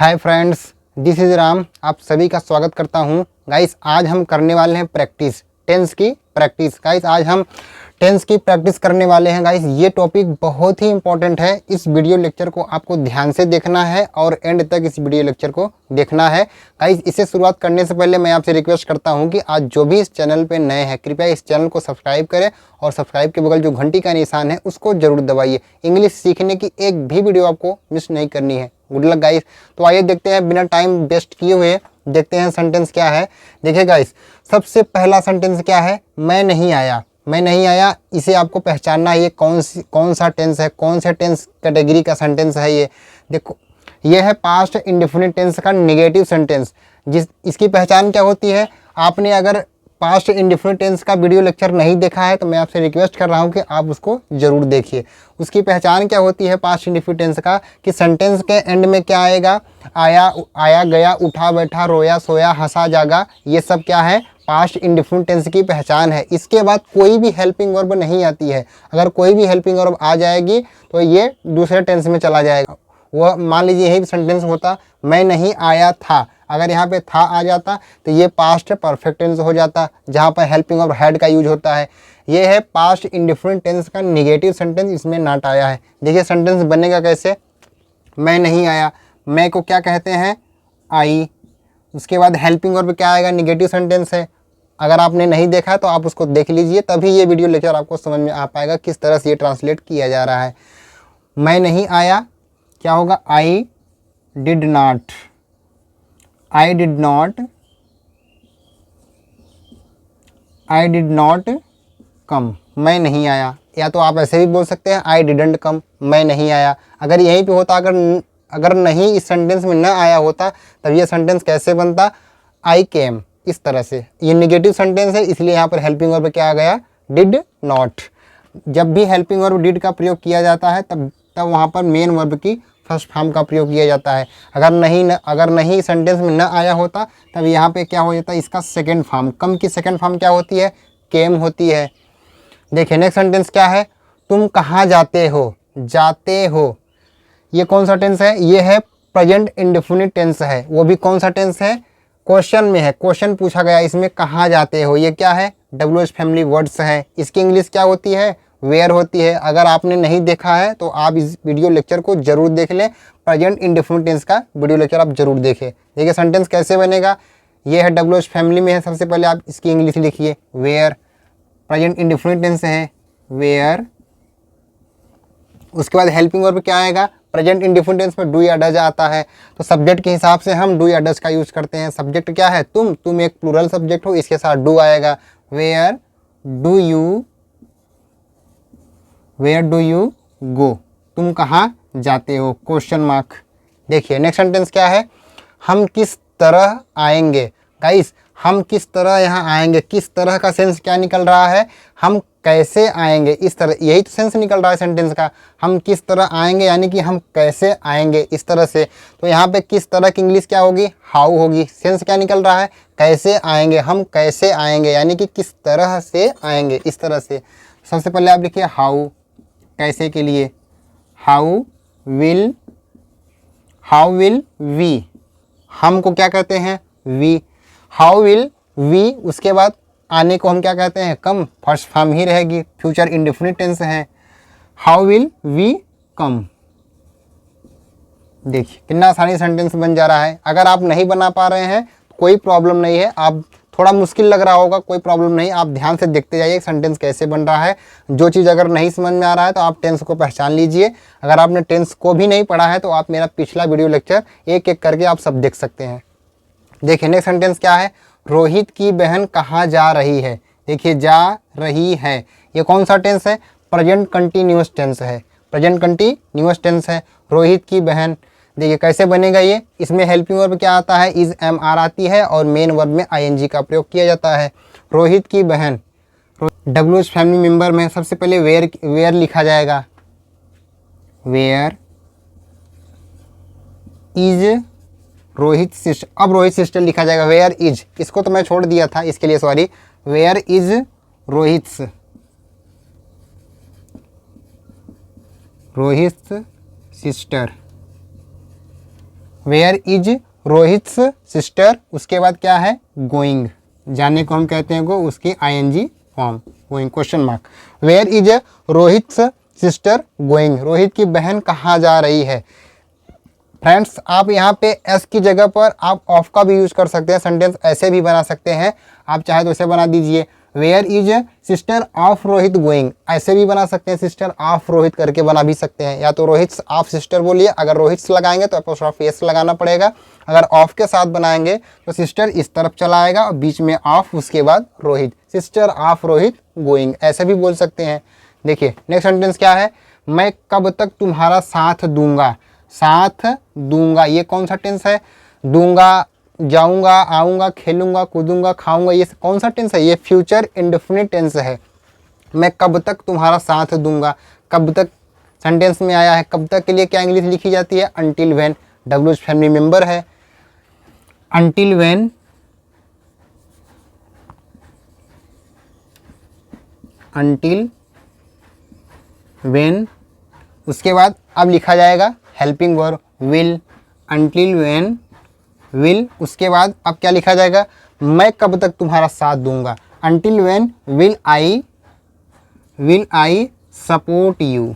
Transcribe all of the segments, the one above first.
Hi friends, this is Ram. आप सभी का स्वागत करता हूं। गाइस, आज हम करने वाले हैं प्रैक्टिस, टेंस की प्रैक्टिस। गाइस, आज हम टेंस की प्रैक्टिस करने वाले हैं। गाइस, ये टॉपिक बहुत ही इंपॉर्टेंट है। इस वीडियो लेक्चर को आपको ध्यान से देखना है और एंड तक इस वीडियो लेक्चर को देखना है। गाइस, इसे शुरुआत करने से पहले मैं आपसे रिक्वेस्ट करता हूं कि आज जो भी इस चैनल पे नए हैं, कृपया इस चैनल को सब्सक्राइब करें और सब्सक्राइब के बगल जो घंटी का निशान है उसको जरूर दबाइए। इंग्लिश सीखने की एक भी वीडियो आपको मिस नहीं करनी है। Good luck guys. तो आइए देखते हैं, बिना टाइम वेस्ट किए हुए देखते हैं सेंटेंस क्या है। देखिए गाइस, सबसे पहला सेंटेंस क्या है? मैं नहीं आया। मैं नहीं आया, इसे आपको पहचानना है। ये कौन सा टेंस है, कौन से टेंस कैटेगरी का सेंटेंस है ये। देखो, ये है पास्ट इंडेफिनिट टेंस का नेगेटिव सेंटेंस। इसकी पहचान क्या होती है? आपने अगर पास्ट इंडेफिनिट टेंस का वीडियो लेक्चर नहीं देखा है तो मैं आपसे रिक्वेस्ट कर रहा हूं कि आप उसको जरूर देखिए। उसकी पहचान क्या होती है पास्ट इंडेफिनिट टेंस का, कि सेंटेंस के एंड में क्या आएगा? आया गया, उठा बैठा, रोया सोया, हंसा जागा, ये सब क्या है? पास्ट इंडेफिनिट टेंस की पहचान है। इसके बाद कोई भी हेल्पिंग वर्ब नहीं आती है। अगर कोई भी हेल्पिंग वर्ब आ जाएगी तो ये दूसरे टेंस में चला जाएगा। वह मान लीजिए यही सेंटेंस होता, मैं नहीं आया था। अगर यहाँ पे था आ जाता तो ये पास्ट परफेक्ट टेंस हो जाता, जहाँ पर हेल्पिंग वर्ब हैड का यूज होता है। ये है पास्ट इंडिफरेंट टेंस का नेगेटिव सेंटेंस, इसमें नॉट आया है। देखिए सेंटेंस बनेगा कैसे? मैं नहीं आया, मैं को क्या कहते हैं? आई। उसके बाद हेल्पिंग वर्ब क्या आएगा? नेगेटिव सेंटेंस है। अगर आपने नहीं देखा तो आप उसको देख लीजिए, तभी ये वीडियो लेक्चर आपको समझ में आ पाएगा किस तरह से ये ट्रांसलेट किया जा रहा है। मैं नहीं आया क्या होगा? I did not. I did not come। मैं नहीं आया। या तो आप ऐसे भी बोल सकते हैं I didn't come, मैं नहीं आया। अगर यहीं पे होता, अगर नहीं इस सेंटेंस में ना आया होता, तब ये सेंटेंस कैसे बनता? I came। इस तरह से ये नेगेटिव सेंटेंस है, इसलिए यहाँ पर हेल्पिंग वर्ब क्या आ गया? Did not. जब भी हेल्पिंग वर्ब डिड का प्रयोग किया जाता है तब वहाँ पर मेन वर्ब की फर्स्ट फॉर्म का प्रयोग किया जाता है। अगर नहीं सेंटेंस में न आया होता तब यहाँ पे क्या हो जाता है? इसका सेकंड फॉर्म, कम की सेकंड फॉर्म क्या होती है? केम होती है। देखिए नेक्स्ट सेंटेंस क्या है? तुम कहाँ जाते हो? जाते हो, ये कौन सा टेंस है? ये है प्रेजेंट इंडेफिनिट टेंस है। वो भी कौन सा टेंस है? क्वेश्चन में है, क्वेश्चन पूछा गया, इसमें कहाँ जाते हो, ये क्या है? WH फैमिली वर्ड्स है। इसकी इंग्लिश क्या होती है? वेयर होती है। अगर आपने नहीं देखा है तो आप इस वीडियो लेक्चर को जरूर देख लें। प्रेजेंट इंडेफिनिट टेंस का वीडियो लेक्चर आप जरूर देखें। देखिए सेंटेंस कैसे बनेगा। ये है WH फैमिली में है। सबसे पहले आप इसकी इंग्लिश लिखिए, वेयर। प्रेजेंट इंडेफिनिट टेंस है, वेयर। उसके बाद हेल्पिंग वर्ब क्या आएगा? प्रेजेंट इंडेफिनिट टेंस में डू या डज आता है, तो सब्जेक्ट के हिसाब से हम डू या डज का यूज करते हैं। सब्जेक्ट क्या है? तुम एक प्लूरल सब्जेक्ट हो, इसके साथ डू आएगा। वेयर डू यू गो, तुम कहाँ जाते हो? Question mark. देखिए नेक्स्ट सेंटेंस क्या है? हम किस तरह आएंगे। गाइस, हम किस तरह यहाँ आएंगे, किस तरह का सेंस क्या निकल रहा है? हम कैसे आएंगे, इस तरह, यही तो सेंस निकल रहा है सेंटेंस का। हम किस तरह आएंगे यानी कि हम कैसे आएंगे, इस तरह से। तो यहाँ पे किस तरह की इंग्लिश क्या होगी? हाउ होगी। सेंस क्या निकल रहा है? कैसे आएंगे, हम कैसे आएंगे यानी कि किस तरह से आएंगे, इस तरह से। सबसे पहले आप लिखिए हाउ, कैसे के लिए। हाउ विल वी, हम को क्या कहते हैं? वी। हाउ विल वी, उसके बाद आने को हम क्या कहते हैं? कम। फर्स्ट फॉर्म ही रहेगी, फ्यूचर इंडेफिनिट टेंस है। How will we come. देखिए कितना आसानी सेंटेंस बन जा रहा है। अगर आप नहीं बना पा रहे हैं कोई प्रॉब्लम नहीं है, आप थोड़ा मुश्किल लग रहा होगा, कोई प्रॉब्लम नहीं, आप ध्यान से देखते जाइए सेंटेंस कैसे बन रहा है। जो चीज़ अगर नहीं समझ में आ रहा है तो आप टेंस को पहचान लीजिए। अगर आपने टेंस को भी नहीं पढ़ा है तो आप मेरा पिछला वीडियो लेक्चर एक एक करके आप सब देख सकते हैं। देखिए नेक्स्ट सेंटेंस क्या है? रोहित की बहन कहाँ जा रही है। देखिए जा रही है, ये कौन सा टेंस है? प्रेजेंट कंटिन्यूअस टेंस है। प्रेजेंट कंटिन्यूअस टेंस है। रोहित की बहन, देखिए कैसे बनेगा ये? इसमें हेल्पिंग वर्ब क्या आता है? इज एम आर आती है और मेन वर्ब में ING का प्रयोग किया जाता है। रोहित की बहन, WH फैमिली मेंबर में सबसे पहले वेयर लिखा जाएगा। वेयर इज रोहित सिस्टर, अब रोहित सिस्टर लिखा जाएगा। वेयर इज, इसको तो मैं छोड़ दिया था, इसके लिए sorry. Where is Rohit's sister. Where is Rohit's sister, उसके बाद क्या है गोइंग, जाने को हम कहते हैं गो, उसकी ING form going question mark. Where is Rohit's sister going, Rohit की बहन कहाँ जा रही है। फ्रेंड्स आप यहाँ पे एस की जगह पर आप ऑफ का भी यूज कर सकते हैं, सेंटेंस ऐसे भी बना सकते हैं, आप चाहे तो ऐसे बना दीजिए where is sister of Rohit going, ऐसे भी बना सकते हैं, सिस्टर ऑफ रोहित करके बना भी सकते हैं, या तो रोहित ऑफ सिस्टर बोलिए, अगर रोहित लगाएंगे तो एपोस्ट्रोफी एस लगाना पड़ेगा, अगर ऑफ के साथ बनाएंगे तो सिस्टर इस तरफ चला आएगा और बीच में ऑफ, उसके बाद Rohit, sister of Rohit going, ऐसे भी बोल सकते हैं। देखिए नेक्स्ट सेंटेंस क्या है, मैं कब तक तुम्हारा साथ दूंगा, साथ दूंगा, ये कौन सा टेंस है, दूंगा, जाऊंगा, आऊंगा, खेलूंगा, कूदूंगा, खाऊंगा, ये कौन सा टेंस है, ये फ्यूचर इंडेफिनिट टेंस है। मैं कब तक तुम्हारा साथ दूंगा, कब तक सेंटेंस में आया है, कब तक के लिए क्या इंग्लिश लिखी जाती है, until when, W family member है, अनटिल व्हेन, अनटिल व्हेन, उसके बाद अब लिखा जाएगा helping verb will, until when will, उसके बाद अब क्या लिखा जाएगा, मैं कब तक तुम्हारा साथ दूंगा, until when will I support you,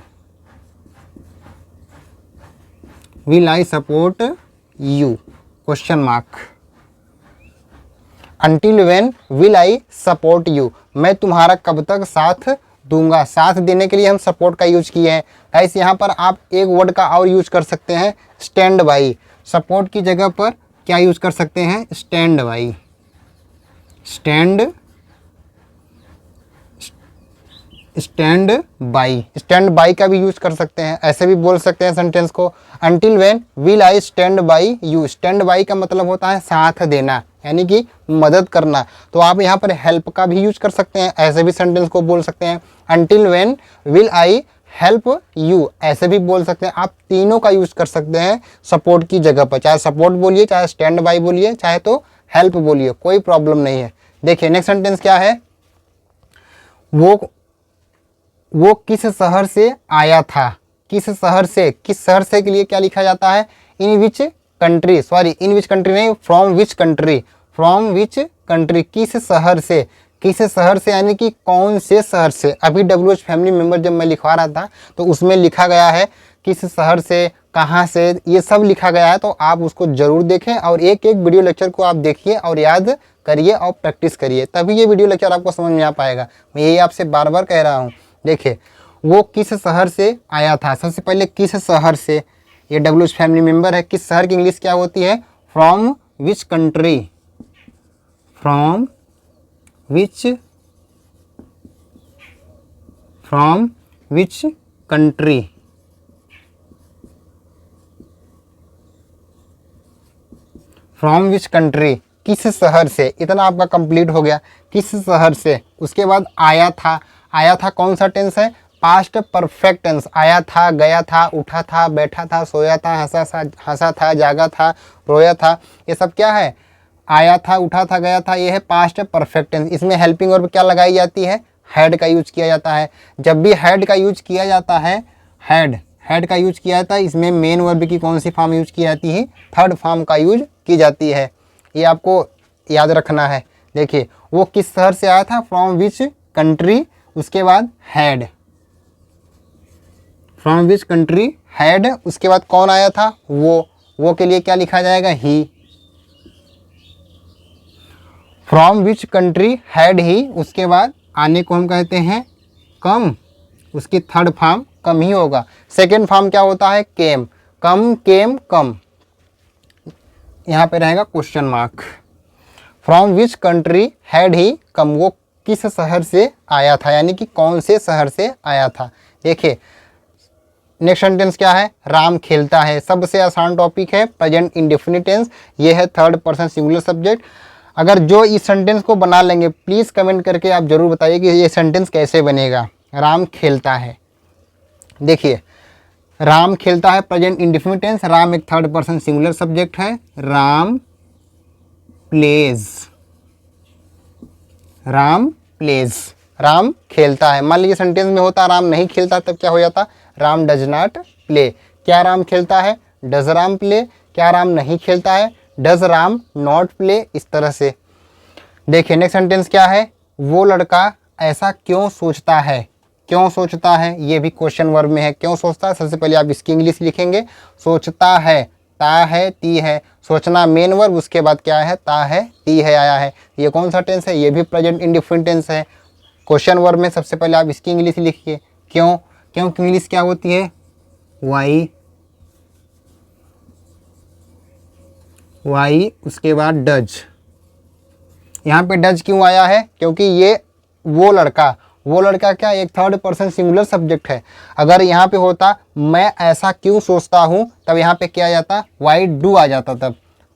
will I support you question mark, until when will I support you, मैं तुम्हारा कब तक साथ दूंगा, साथ देने के लिए हम सपोर्ट का यूज किए हैं। गाइस यहाँ पर आप एक वर्ड का और यूज कर सकते हैं, स्टैंड बाई, सपोर्ट की जगह पर क्या यूज कर सकते हैं, स्टैंड बाई, स्टैंड बाई का भी यूज कर सकते हैं, ऐसे भी बोल सकते हैं सेंटेंस को, until when will I stand by you, stand by का मतलब होता है साथ देना, यानी कि मदद करना, तो आप यहाँ पर हेल्प का भी यूज कर सकते हैं, ऐसे भी सेंटेंस को बोल सकते हैं, until when will I help you, ऐसे भी बोल सकते हैं, आप तीनों का यूज कर सकते हैं सपोर्ट की जगह पर, चाहे सपोर्ट बोलिए, चाहे स्टैंड बाई बोलिए, चाहे तो हेल्प बोलिए, कोई प्रॉब्लम नहीं है। देखिए नेक्स्ट सेंटेंस क्या है, वो किस शहर से आया था, किस शहर से, किस शहर से के लिए क्या लिखा जाता है, in which country, sorry in which country नहीं, from which country, from which country, किस शहर से, किस शहर से यानी कि कौन से शहर से, अभी डब्ल्यूएच फैमिली मेंबर जब मैं लिखवा रहा था तो उसमें लिखा गया है किस शहर से, कहाँ से, ये सब लिखा गया है, तो आप उसको जरूर देखें और एक एक वीडियो लेक्चर को आप देखिए और याद करिए और प्रैक्टिस करिए, तभी ये वीडियो लेक्चर आपको समझ में आ पाएगा, मैं यही आपसे बार बार कह रहा हूँ। देखिए वो किस शहर से आया था, सबसे पहले किस शहर से, ये डब्ल्यूएच फैमिली मेंबर है, किस शहर की इंग्लिश क्या होती है, from which country, from which country, from which country, किस शहर से, इतना आपका कंप्लीट हो गया, किस शहर से। उसके बाद आया था, आया था कौन सा टेंस है, पास्ट परफेक्ट टेंस, आया था, गया था, उठा था, बैठा था, सोया था, हंसा था, जागा था, रोया था, ये सब क्या है, आया था, उठा था, गया था, ये है पास्ट परफेक्ट टेंस। इसमें हेल्पिंग वर्ब क्या लगाई जाती है, हैड का यूज किया जाता है। जब भी हैड का यूज किया जाता है, हैड का यूज किया जाता है, इसमें मेन वर्ब की कौन सी फॉर्म यूज की जाती है, थर्ड फॉर्म का यूज की जाती है, ये आपको याद रखना है। देखिए वो किस शहर से आया था, फ्रॉम विच कंट्री, उसके बाद had, from which country had, उसके बाद कौन आया था, वो के लिए क्या लिखा जाएगा, he, from which country had he, उसके बाद आने को हम कहते हैं कम, उसकी थर्ड फॉर्म कम ही होगा। सेकेंड फॉर्म क्या होता है, केम, कम, केम, कम, यहाँ पे रहेगा question mark. From which country had he come, वो किस शहर से आया था, यानी कि कौन से शहर से आया था। देखिए नेक्स्ट सेंटेंस क्या है, राम खेलता है, सबसे आसान टॉपिक है, प्रेजेंट इंडेफिनिट टेंस, ये है थर्ड पर्सन सिंगुलर सब्जेक्ट। अगर जो इस सेंटेंस को बना लेंगे प्लीज़ कमेंट करके आप जरूर बताइए कि ये सेंटेंस कैसे बनेगा। राम खेलता है, देखिए राम खेलता है प्रेजेंट इंडेफिनिट टेंस, राम एक थर्ड पर्सन सिंगुलर सब्जेक्ट है, राम प्लेज, राम प्लेज, राम खेलता है। मान लीजिए सेंटेंस में होता राम नहीं खेलता, तब क्या हो जाता, राम डज नॉट प्ले। क्या राम खेलता है, डज राम प्ले, क्या राम नहीं खेलता है? Does Ram not play? इस तरह से। देखिए नेक्स्ट सेंटेंस क्या है, वो लड़का ऐसा क्यों सोचता है? क्यों सोचता है, ये भी क्वेश्चन वर्ब में है। क्यों सोचता है, सबसे पहले आप इसकी इंग्लिश लिखेंगे। सोचता है, ता है ती है, सोचना मेन वर्ब, उसके बाद क्या है, ता है ती है आया है। ये कौन सा टेंस है? ये भी प्रेजेंट इंडिफरेंट टेंस है। क्वेश्चन वर्ब में सबसे पहले आप इसकी इंग्लिश लिखिए। क्यों, क्यों की इंग्लिश क्या होती है? वाई, वाई, उसके बाद डज। यहाँ पे डज क्यों आया है? क्योंकि ये वो लड़का क्या, एक थर्ड पर्सन सिंगुलर सब्जेक्ट है। अगर यहाँ पे होता मैं ऐसा क्यों सोचता हूँ, तब यहाँ पे क्या आ जाता, वाई डू आ जाता। तब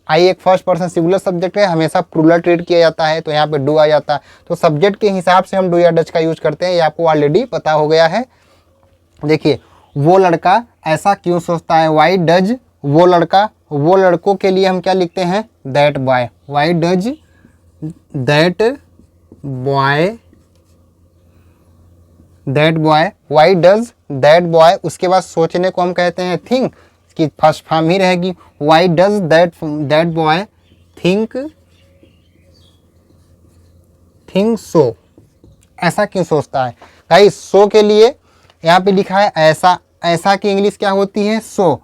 आई एक फर्स्ट पर्सन सिंगुलर सब्जेक्ट है, हमेशा प्लूरल ट्रीट किया जाता है, तो यहाँ पे डू आ जाता। तो सब्जेक्ट के हिसाब से हम डू या डज का यूज करते हैं, ये आपको ऑलरेडी पता हो गया है। देखिए वो लड़का ऐसा क्यों सोचता है, वाई डज वो लड़का, वो लड़कों के लिए हम क्या लिखते हैं, that boy. Why does that boy, that boy, why does that boy. उसके बाद सोचने को हम कहते हैं थिंक, इसकी फर्स्ट फॉर्म ही रहेगी। Why does that boy think, think so, ऐसा क्यों सोचता है। गाइस सो के लिए यहाँ पे लिखा है ऐसा, ऐसा की इंग्लिश क्या होती है, सो।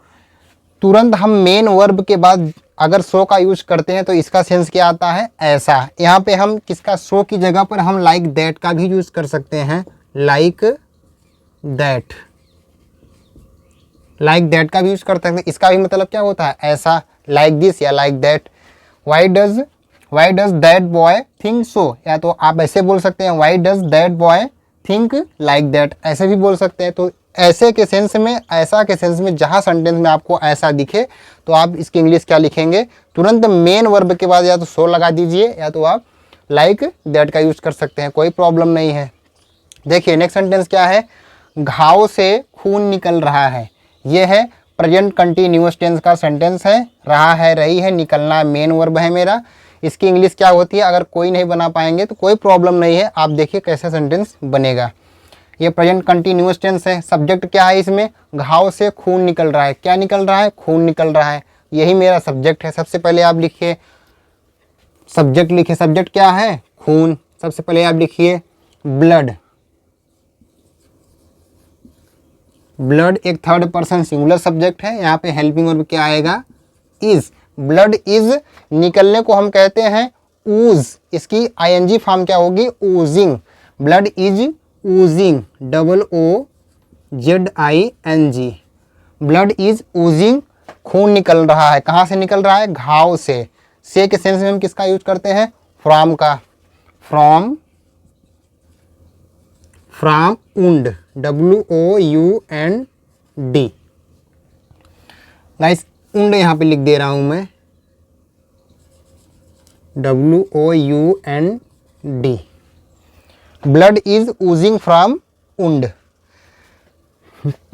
तुरंत हम मेन वर्ब के बाद अगर सो का यूज करते हैं तो इसका सेंस क्या आता है, ऐसा। यहाँ पे हम किसका, सो की जगह पर हम लाइक दैट का भी यूज कर सकते हैं, लाइक दैट, लाइक दैट का भी यूज कर सकते हैं। इसका भी मतलब क्या होता है, ऐसा, लाइक दिस या like that. Why does that boy think so, या तो आप ऐसे बोल सकते हैं why does that boy think like that, ऐसे भी बोल सकते हैं। तो ऐसे के सेंस में, ऐसा के सेंस में जहाँ सेंटेंस में आपको ऐसा दिखे तो आप इसकी इंग्लिश क्या लिखेंगे, तुरंत मेन वर्ब के बाद या तो सो लगा दीजिए या तो आप लाइक दैट का यूज कर सकते हैं, कोई प्रॉब्लम नहीं है। देखिए नेक्स्ट सेंटेंस क्या है, घाव से खून निकल रहा है। ये है प्रेजेंट कंटिन्यूअस टेंस का सेंटेंस है। रहा है, रही है, निकलना मेन वर्ब है मेरा। इसकी इंग्लिश क्या होती है, अगर कोई नहीं बना पाएंगे तो कोई प्रॉब्लम नहीं है, आप देखिए कैसे सेंटेंस बनेगा। ये प्रेजेंट कंटिन्यूअस टेंस है। सब्जेक्ट क्या है इसमें, घाव से खून निकल रहा है। क्या निकल रहा है, खून निकल रहा है, यही मेरा सब्जेक्ट है। सबसे पहले आप लिखिए सब्जेक्ट, लिखिए सब्जेक्ट क्या है, खून। सबसे पहले आप लिखिए ब्लड, ब्लड एक थर्ड पर्सन सिंगुलर सब्जेक्ट है। यहाँ पे हेल्पिंग वर्ब क्या आएगा, इज। ब्लड इज, निकलने को हम कहते हैं ऊज, इसकी आईएनजी फॉर्म क्या होगी, oozing. Blood is oozing, OOZING, blood is oozing, खून निकल रहा है। कहाँ से निकल रहा है, घाव से। से के सेंस में हम किसका यूज करते हैं, फ्रॉम का, from, from wound, WOUND। Guys wound यहाँ पे लिख दे रहा हूं मैं, WOUND। Blood is oozing from wound,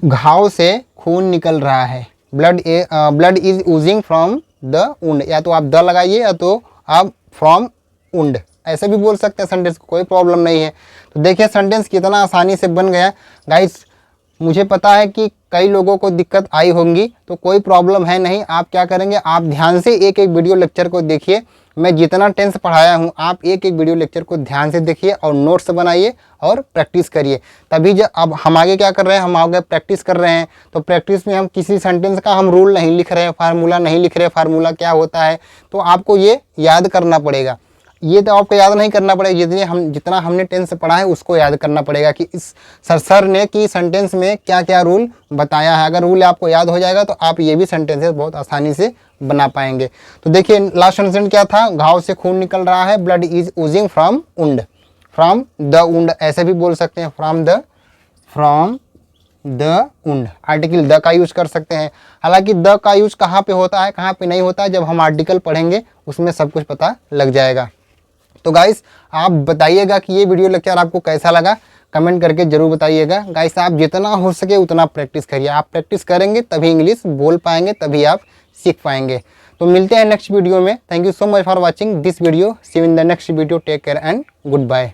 घाव से खून निकल रहा है। Blood is oozing from the wound, या तो आप द लगाइए या तो आप फ्रॉम उंड, ऐसे भी बोल सकते हैं सेंटेंस को, कोई प्रॉब्लम नहीं है। तो देखिए सेंटेंस कितना आसानी से बन गया। गाइस मुझे पता है कि कई लोगों को दिक्कत आई होंगी, तो कोई प्रॉब्लम है नहीं। आप क्या करेंगे, आप ध्यान से एक एक वीडियो लेक्चर को देखिए। मैं जितना टेंस पढ़ाया हूँ आप एक एक वीडियो लेक्चर को ध्यान से देखिए और नोट्स बनाइए और प्रैक्टिस करिए। तभी जब अब हम आगे क्या कर रहे हैं, हम आगे प्रैक्टिस कर रहे हैं। तो प्रैक्टिस में हम किसी सेंटेंस का हम रूल नहीं लिख रहे हैं, फार्मूला नहीं लिख रहे, फार्मूला क्या होता है, तो आपको ये याद करना पड़ेगा। ये तो आपको याद नहीं करना पड़ेगा, जितना हमने टेंस पढ़ा है उसको याद करना पड़ेगा कि इस सर ने कि सेंटेंस में क्या क्या रूल बताया है। अगर रूल आपको याद हो जाएगा तो आप ये भी सेंटेंसेस बहुत आसानी से बना पाएंगे। तो देखिए लास्ट सेंटेंस क्या था, घाव से खून निकल रहा है, blood is oozing from wound, from the wound ऐसे भी बोल सकते हैं, from the wound. Article the का यूज कर सकते हैं। हालांकि द का यूज कहाँ पे होता है कहाँ पे नहीं होता है, जब हम आर्टिकल पढ़ेंगे उसमें सब कुछ पता लग जाएगा। तो गाइस आप बताइएगा कि ये वीडियो लेक्चर आपको कैसा लगा, कमेंट करके जरूर बताइएगा। गाइस आप जितना हो सके उतना प्रैक्टिस करिए, आप प्रैक्टिस करेंगे तभी इंग्लिश बोल पाएंगे, तभी आप सीख पाएंगे। तो मिलते हैं नेक्स्ट वीडियो में। Thank you so much for watching this video. See you in the next video. Take care and good bye.